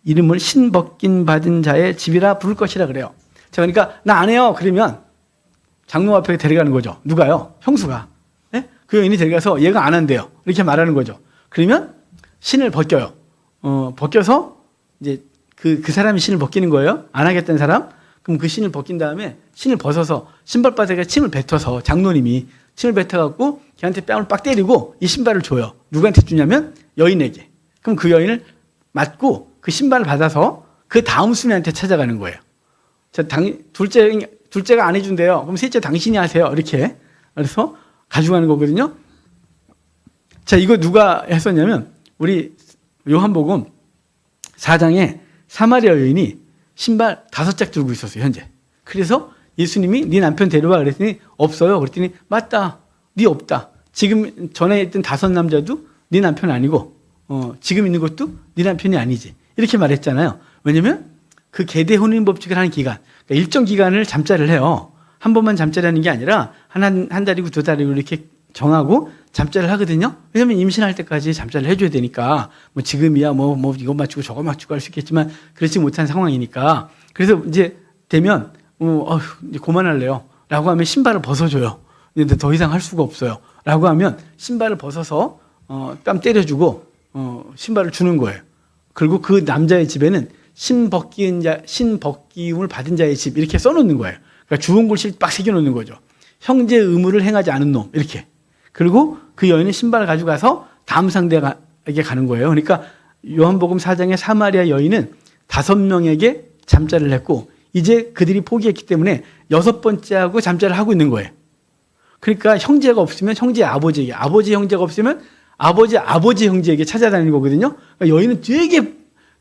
이름을 신벗긴 받은 자의 집이라 부를 것이라 그래요. 자, 그러니까 나 안 해요. 그러면 장로 앞에 데려가는 거죠. 누가요? 형수가. 네? 그 여인이 데려가서 얘가 안 한대요. 이렇게 말하는 거죠. 그러면 신을 벗겨요. 벗겨서 이제 그 사람이 신을 벗기는 거예요. 안 하겠다는 사람. 그럼 그 신을 벗긴 다음에 신을 벗어서 신발바닥에 침을 뱉어서 장로님이 침을 뱉어갖고 걔한테 뺨을 빡 때리고 이 신발을 줘요. 누구한테 주냐면 여인에게. 그럼 그 여인을 맞고 그 신발을 받아서 그 다음 순위한테 찾아가는 거예요. 자, 둘째가 안 해준대요. 그럼 셋째 당신이 하세요. 이렇게. 그래서 가져가는 거거든요. 자, 이거 누가 했었냐면 우리 요한복음 4장에 사마리아 여인이 신발 5짝 들고 있었어요, 현재. 그래서 예수님이 네 남편 데려와 그랬더니 없어요. 그랬더니 맞다. 네 없다. 지금 전에 있던 5 남자도 네 남편 아니고 지금 있는 것도 네 남편이 아니지. 이렇게 말했잖아요. 왜냐면 그 계대 혼인 법칙을 하는 기간, 그러니까 일정 기간을 잠자를 해요. 한 번만 잠자를 하는 게 아니라 한 달이고 2달이고 이렇게 정하고 잠자를 하거든요. 왜냐면 임신할 때까지 잠자를 해줘야 되니까 뭐 지금이야 뭐 이거 맞추고 저거 맞추고 할 수 있겠지만 그렇지 못한 상황이니까. 그래서 이제 되면 이제 그만할래요 라고 하면 신발을 벗어줘요. 근데 더 이상 할 수가 없어요 라고 하면 신발을 벗어서 뺨 때려주고 신발을 주는 거예요. 그리고 그 남자의 집에는 신벗기움을 받은 자의 집 이렇게 써놓는 거예요. 그러니까 주홍 글씨를 빡 새겨놓는 거죠. 형제 의무를 행하지 않은 놈 이렇게. 그리고 그 여인은 신발을 가져가서 다음 상대에게 가는 거예요. 그러니까 요한복음 4장의 사마리아 여인은 5명에게 잠자를 했고 이제 그들이 포기했기 때문에 6번째하고 잠자를 하고 있는 거예요. 그러니까 형제가 없으면 형제의 아버지에게, 아버지 형제가 없으면 아버지 형제에게 찾아다니는 거거든요. 그러니까 여인은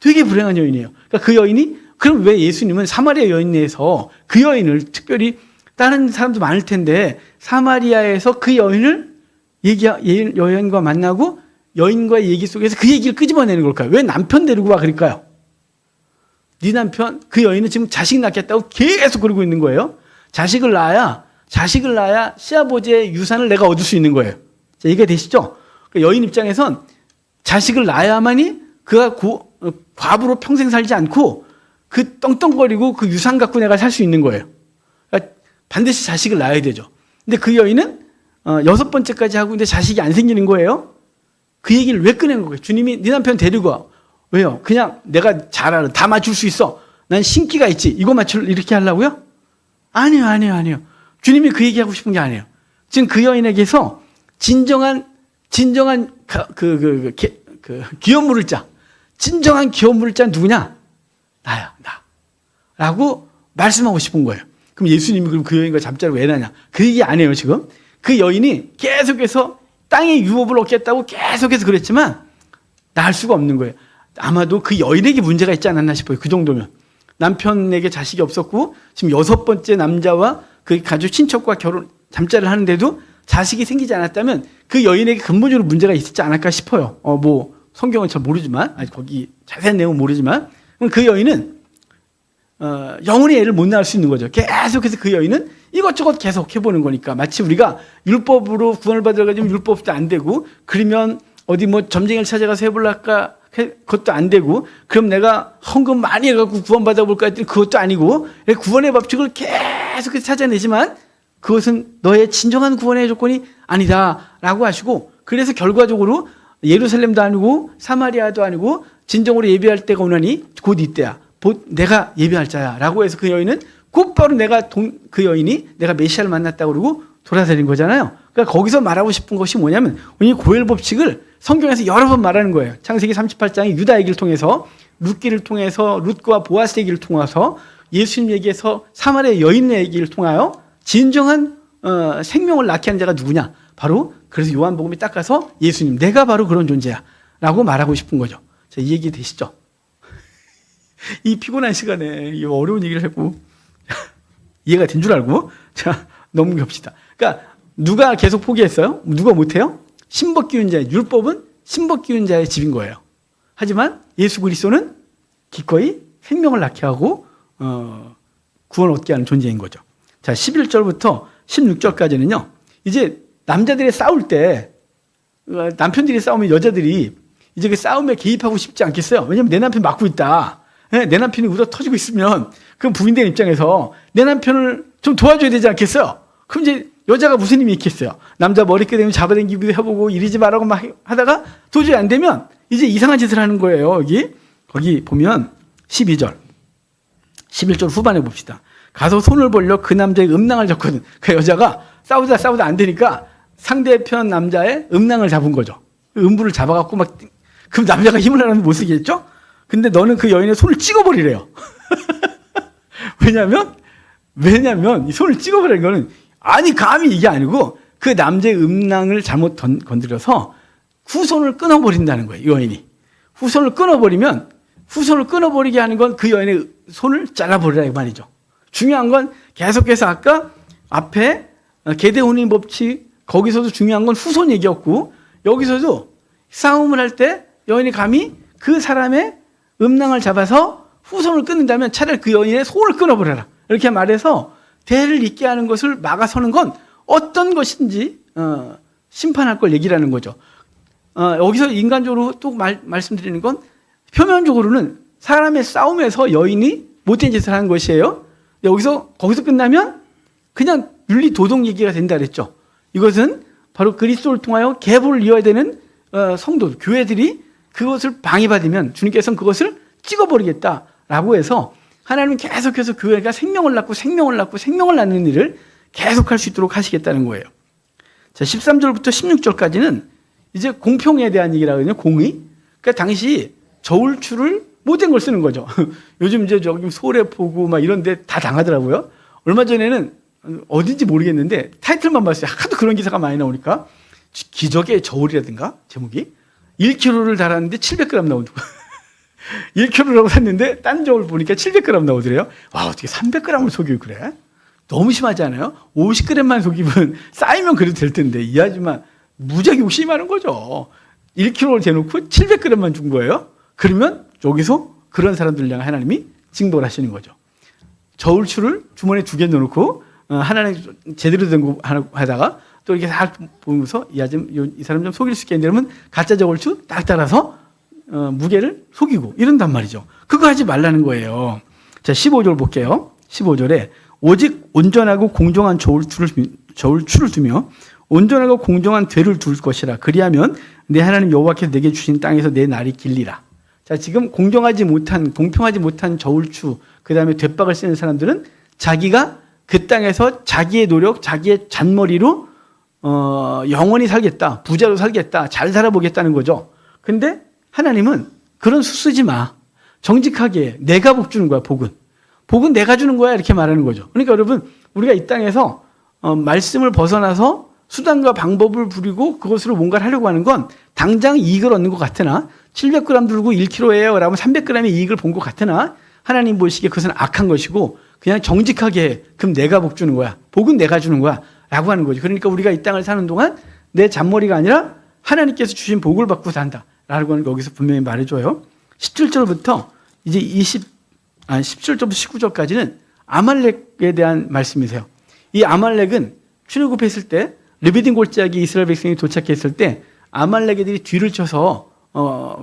되게 불행한 여인이에요. 그러니까 그 여인이 그럼 왜 예수님은 사마리아 여인 내에서 그 여인을 특별히 다른 사람도 많을 텐데 사마리아에서 그 여인을 여인과 만나고 여인과의 얘기 속에서 그 얘기를 끄집어내는 걸까요? 왜 남편 데리고 와 그럴까요? 네 남편, 그 여인은 지금 자식 낳겠다고 계속 그러고 있는 거예요. 자식을 낳아야 시아버지의 유산을 내가 얻을 수 있는 거예요. 자, 이해가 되시죠? 그러니까 여인 입장에선 자식을 낳아야만이 그가 과부로 평생 살지 않고 그 떵떵거리고 그 유산 갖고 내가 살 수 있는 거예요. 그러니까 반드시 자식을 낳아야 되죠. 근데 그 여인은 6번째까지 하고 있는데 자식이 안 생기는 거예요. 그 얘기를 왜 꺼낸 거예요? 주님이 네 남편 데리고 와. 왜요? 그냥 내가 잘 알아. 다 맞출 수 있어. 난 신기가 있지. 이거 이렇게 하려고요? 아니요. 주님이 그 얘기하고 싶은 게 아니에요. 지금 그 여인에게서 진정한 귀염 물을 자. 진정한 귀염 물을 자 누구냐? 나야, 나. 라고 말씀하고 싶은 거예요. 그럼 예수님이 그럼 그 여인과 잠자를 왜 나냐? 그 얘기 아니에요, 지금. 그 여인이 계속해서 땅의 유업을 얻겠다고 계속해서 그랬지만 낳을 수가 없는 거예요. 아마도 그 여인에게 문제가 있지 않았나 싶어요. 그 정도면. 남편에게 자식이 없었고 지금 6번째 남자와 그 가족 친척과 잠자를 하는데도 자식이 생기지 않았다면 그 여인에게 근본적으로 문제가 있었지 않을까 싶어요. 뭐 성경은 잘 모르지만 아직 거기 자세한 내용은 모르지만 그 여인은 영원히 애를 못 낳을 수 있는 거죠. 계속해서 그 여인은 이것저것 계속 해보는 거니까 마치 우리가 율법으로 구원을 받아가지고 율법도 안 되고 그러면 어디 뭐 점쟁이를 찾아가서 해볼까 그것도 안 되고 그럼 내가 헌금 많이 해갖고 구원 받아볼까 했더니 그것도 아니고 구원의 법칙을 계속해서 찾아내지만 그것은 너의 진정한 구원의 조건이 아니다라고 하시고 그래서 결과적으로 예루살렘도 아니고 사마리아도 아니고 진정으로 예배할 때가 오나니 곧 이때야. 내가 예배할 자야 라고 해서 그 여인은 곧바로 그 여인이 내가 메시아를 만났다고 그러고 돌아다닌 거잖아요. 그러니까 거기서 말하고 싶은 것이 뭐냐면 이 고엘 법칙을 성경에서 여러 번 말하는 거예요. 창세기 38장에 유다 얘기를 통해서 룻기를 통해서 룻과 보아스 얘기를 통해서 예수님 얘기에서 사마리아 여인 얘기를 통하여 진정한 생명을 낳게 한 자가 누구냐? 바로 그래서 요한복음이 딱 가서 예수님 내가 바로 그런 존재야 라고 말하고 싶은 거죠. 자, 이 얘기 되시죠? 이 피곤한 시간에 이 어려운 얘기를 하고 이해가 된 줄 알고 자 넘깁시다. 그러니까 누가 계속 포기했어요? 누가 못해요? 신벗기운 자의 율법은 신벗기운 자의 집인 거예요. 하지만 예수 그리스도는 기꺼이 생명을 낳게 하고 구원 얻게 하는 존재인 거죠. 자 11절부터 16절까지는요. 이제 남자들이 싸울 때 남편들이 싸우면 여자들이 이제 그 싸움에 개입하고 싶지 않겠어요? 왜냐면 내 남편 맞고 있다. 내 남편이 울어 터지고 있으면 그럼 부인된 입장에서 내 남편을 좀 도와줘야 되지 않겠어요? 그럼 이제 여자가 무슨 힘이 있겠어요? 남자 머리끄 되면 잡아당기기도 해보고 이러지 말라고 막 하다가 도저히 안 되면 이제 이상한 짓을 하는 거예요. 거기 보면 12절, 11절 후반에 봅시다. 가서 손을 벌려 그 남자의 음낭을 잡거든. 그 여자가 싸우다 안 되니까 상대편 남자의 음낭을 잡은 거죠. 음부를 잡아갖고 막, 그럼 남자가 힘을 하면 못 쓰겠죠? 근데 너는 그 여인의 손을 찍어버리래요. 왜냐면 이 손을 찍어버리는 거는 아니 감히 이게 아니고 그 남자의 음낭을 잘못 건드려서 후손을 끊어버린다는 거예요. 이 여인이. 후손을 끊어버리게 하는 건 그 여인의 손을 잘라버리라 이 말이죠. 중요한 건 계속해서 아까 앞에 계대혼인 법칙 거기서도 중요한 건 후손 얘기였고 여기서도 싸움을 할 때 여인이 감히 그 사람의 음낭을 잡아서 후손을 끊는다면 차라리 그 여인의 손을 끊어버려라. 이렇게 말해서 대를 잇게 하는 것을 막아서는 건 어떤 것인지 심판할 걸 얘기를 하는 거죠. 여기서 인간적으로 또 말씀드리는 건 표면적으로는 사람의 싸움에서 여인이 못된 짓을 하는 것이에요. 거기서 끝나면 그냥 윤리 도덕 얘기가 된다 그랬죠. 이것은 바로 그리스도를 통하여 계보를 이어야 되는 성도, 교회들이 그것을 방해받으면 주님께서는 그것을 찍어버리겠다라고 해서 하나님은 계속해서 교회가 생명을 낳고 생명을 낳는 일을 계속할 수 있도록 하시겠다는 거예요. 자, 13절부터 16절까지는 이제 공평에 대한 얘기라거든요. 공의. 그러니까 당시 저울추를 못된 걸 쓰는 거죠. 요즘 이제 저기 소래포구 막 이런 데 다 당하더라고요. 얼마 전에는 어딘지 모르겠는데 타이틀만 봤어요. 하도 그런 기사가 많이 나오니까 기적의 저울이라든가 제목이 1kg를 달았는데 700g 나오더라고요. 1kg라고 샀는데 딴 저울 보니까 700g 나오더래요. 와, 어떻게 300g을 속이고 그래? 너무 심하지 않아요? 50g만 속이면 쌓이면 그래도 될 텐데 이 아줌마 무지하게 욕심이 많은 거죠. 1kg를 재놓고 700g만 준 거예요. 그러면 여기서 그런 사람들을 향해 하나님이 징벌 하시는 거죠. 저울추를 주머니에 2개 넣어놓고 하나님 제대로 된 거 하다가 또 이렇게 다 보면서 이 사람 좀 속일 수 있겠는데 그러면 가짜 저울추 딱 따라서 무게를 속이고 이런단 말이죠. 그거 하지 말라는 거예요. 자, 15절 볼게요. 15절에 오직 온전하고 공정한 저울추를 두며 온전하고 공정한 되를 둘 것이라. 그리하면 내 하나님 여호와께서 내게 주신 땅에서 내 날이 길리라. 자, 지금 공평하지 못한 저울추, 그 다음에 돛박을 쓰는 사람들은 자기가 그 땅에서 자기의 노력, 자기의 잔머리로 영원히 살겠다, 부자로 살겠다, 잘 살아보겠다는 거죠. 근데 하나님은 그런 수 쓰지 마. 정직하게 내가 복 주는 거야, 복은. 복은 내가 주는 거야, 이렇게 말하는 거죠. 그러니까 여러분, 우리가 이 땅에서 말씀을 벗어나서 수단과 방법을 부리고 그것으로 뭔가를 하려고 하는 건 당장 이익을 얻는 것 같으나 700g 들고 1kg예요 라고 300g의 이익을 본 것 같으나 하나님 보시기에 그것은 악한 것이고 그냥 정직하게 그럼 내가 복 주는 거야. 복은 내가 주는 거야 라고 하는 거죠. 그러니까 우리가 이 땅을 사는 동안 내 잔머리가 아니라 하나님께서 주신 복을 받고 산다 라고 하는 거 여기서 분명히 말해줘요. 17절부터 이제 17절부터 19절까지는 아말렉에 대한 말씀이세요. 이 아말렉은 출애굽했을 때 르비딘 골짜기 이스라엘 백성이 도착했을 때 아말렉애들이 뒤를 쳐서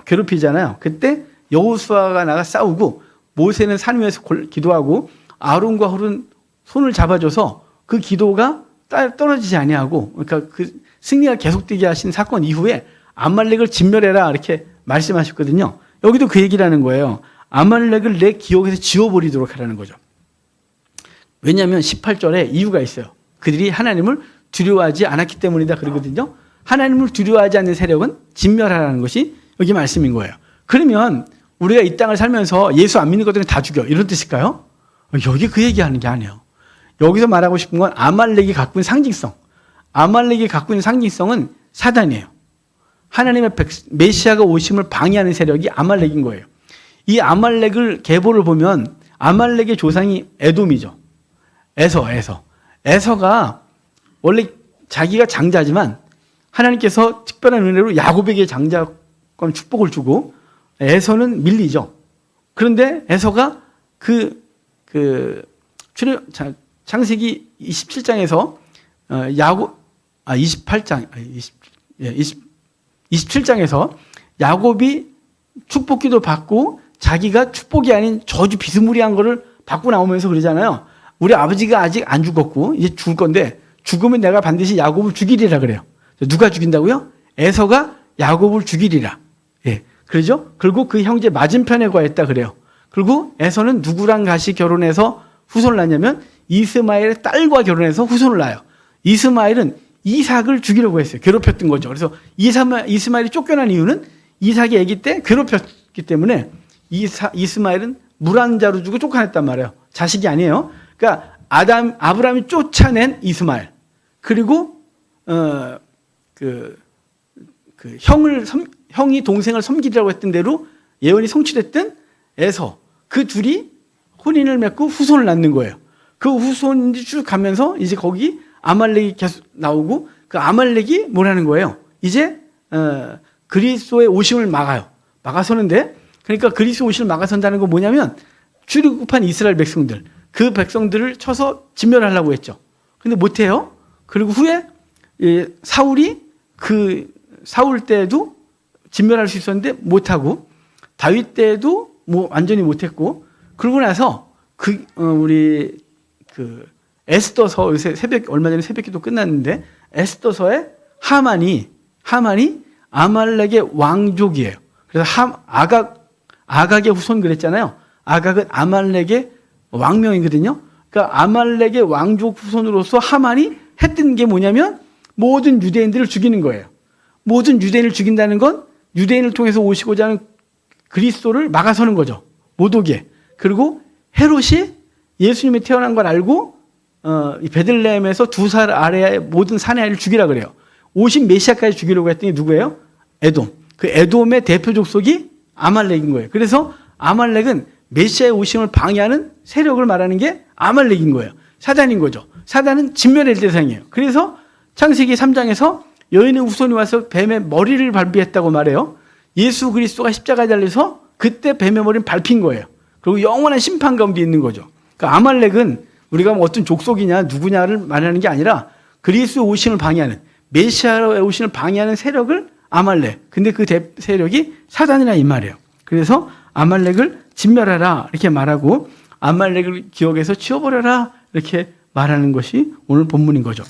괴롭히잖아요. 그때 여호수아가 나가 싸우고 모세는 산 위에서 기도하고 아론과 홀은 손을 잡아줘서 그 기도가 떨어지지 아니하고 그러니까 그 승리가 계속되게 하신 사건 이후에 아말렉을 진멸해라 이렇게 말씀하셨거든요. 여기도 그 얘기를 하는 거예요. 아말렉을 내 기억에서 지워버리도록 하라는 거죠. 왜냐하면 18절에 이유가 있어요. 그들이 하나님을 두려워하지 않았기 때문이다 그러거든요. 하나님을 두려워하지 않는 세력은 진멸하라는 것이 여기 말씀인 거예요. 그러면 우리가 이 땅을 살면서 예수 안 믿는 것들은 다 죽여 이런 뜻일까요? 여기 그 얘기하는 게 아니에요. 여기서 말하고 싶은 건 아말렉이 갖고 있는 상징성. 아말렉이 갖고 있는 상징성은 사단이에요. 하나님의 메시아가 오심을 방해하는 세력이 아말렉인 거예요. 이 아말렉을 계보를 보면 아말렉의 조상이 에돔이죠. 에서가 원래 자기가 장자지만 하나님께서 특별한 은혜로 야곱에게 장자권 축복을 주고 에서는 밀리죠. 그런데 에서가 창세기 27장에서 27장에서 야곱이 축복기도 받고 자기가 축복이 아닌 저주 비스무리한 거를 받고 나오면서 그러잖아요. 우리 아버지가 아직 안 죽었고 이제 죽을 건데 죽으면 내가 반드시 야곱을 죽이리라 그래요. 누가 죽인다고요? 에서가 야곱을 죽이리라. 예, 그러죠? 그리고 그 형제 맞은편에 거했다 그래요. 그리고 에서는 누구랑 다시 결혼해서 후손을 낳냐면 이스마엘의 딸과 결혼해서 후손을 낳아요. 이스마엘은 이삭을 죽이려고 했어요. 괴롭혔던 거죠. 그래서 이스마엘이 쫓겨난 이유는 이삭이 아기 때 괴롭혔기 때문에 이스마엘은 물 한 자루 주고 쫓아냈단 말이에요. 자식이 아니에요. 그러니까 아브라함이 쫓아낸 이스마엘. 그리고 형이 동생을 섬기려고 했던 대로 예언이 성취됐던 에서, 그 둘이 혼인을 맺고 후손을 낳는 거예요. 그 후손이 쭉 가면서 이제 거기 아말렉이 계속 나오고 그 아말렉이 뭐라는 거예요? 이제 그리스도의 오심을 막아서는데, 그러니까 그리스도 오심을 막아선다는 건 뭐냐면 출애굽한 이스라엘 백성들, 그 백성들을 쳐서 진멸하려고 했죠. 근데 못해요. 그리고 후에 사울이 사울 때에도 진멸할 수 있었는데 못하고, 다윗 때에도 뭐 완전히 못했고, 그러고 나서 우리 에스더서, 요새 얼마 전에 새벽기도 끝났는데 에스더서에 하만이 아말렉의 왕족이에요. 그래서 아각의 후손 그랬잖아요. 아각은 아말렉의 왕명이거든요. 그러니까 아말렉의 왕족 후손으로서 하만이 했던 게 뭐냐면 모든 유대인들을 죽이는 거예요. 모든 유대인을 죽인다는 건 유대인을 통해서 오시고자 하는 그리스도를 막아서는 거죠. 못 오게. 그리고 헤롯이 예수님이 태어난 걸 알고 베들레헴에서 2살 아래의 모든 사내 아이를 죽이라 그래요. 오신 메시아까지 죽이려고 했더니 누구예요? 에돔. 그 에돔의 대표 족속이 아말렉인 거예요. 그래서 아말렉은 메시아의 오심을 방해하는 세력을 말하는 게 아말렉인 거예요. 사단인 거죠. 사단은 진멸의 대상이에요. 그래서 창세기 3장에서 여인의 후손이 와서 뱀의 머리를 밟비했다고 말해요. 예수 그리스도가 십자가에 달려서 그때 뱀의 머리는 밟힌 거예요. 그리고 영원한 심판 가운데 있는 거죠. 그러니까 아말렉은 우리가 뭐 어떤 족속이냐 누구냐를 말하는 게 아니라 그리스도의 오심을 방해하는, 메시아의 오심을 방해하는 세력을 아말렉. 근데 그 세력이 사단이라 이 말이에요. 그래서 아말렉을 진멸하라 이렇게 말하고 아말렉을 기억에서 치워버려라 이렇게 말하는 것이 오늘 본문인 거죠.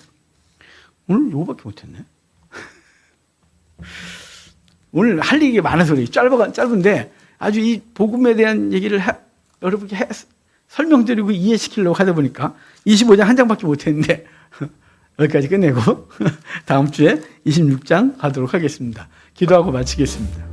오늘 이거밖에 못했네. 오늘 할 얘기가 많아서 짧은데 아주 이 복음에 대한 얘기를 여러분께 설명드리고 이해시키려고 하다 보니까 25장 한 장밖에 못했는데 여기까지 끝내고 다음 주에 26장 가도록 하겠습니다. 기도하고 마치겠습니다.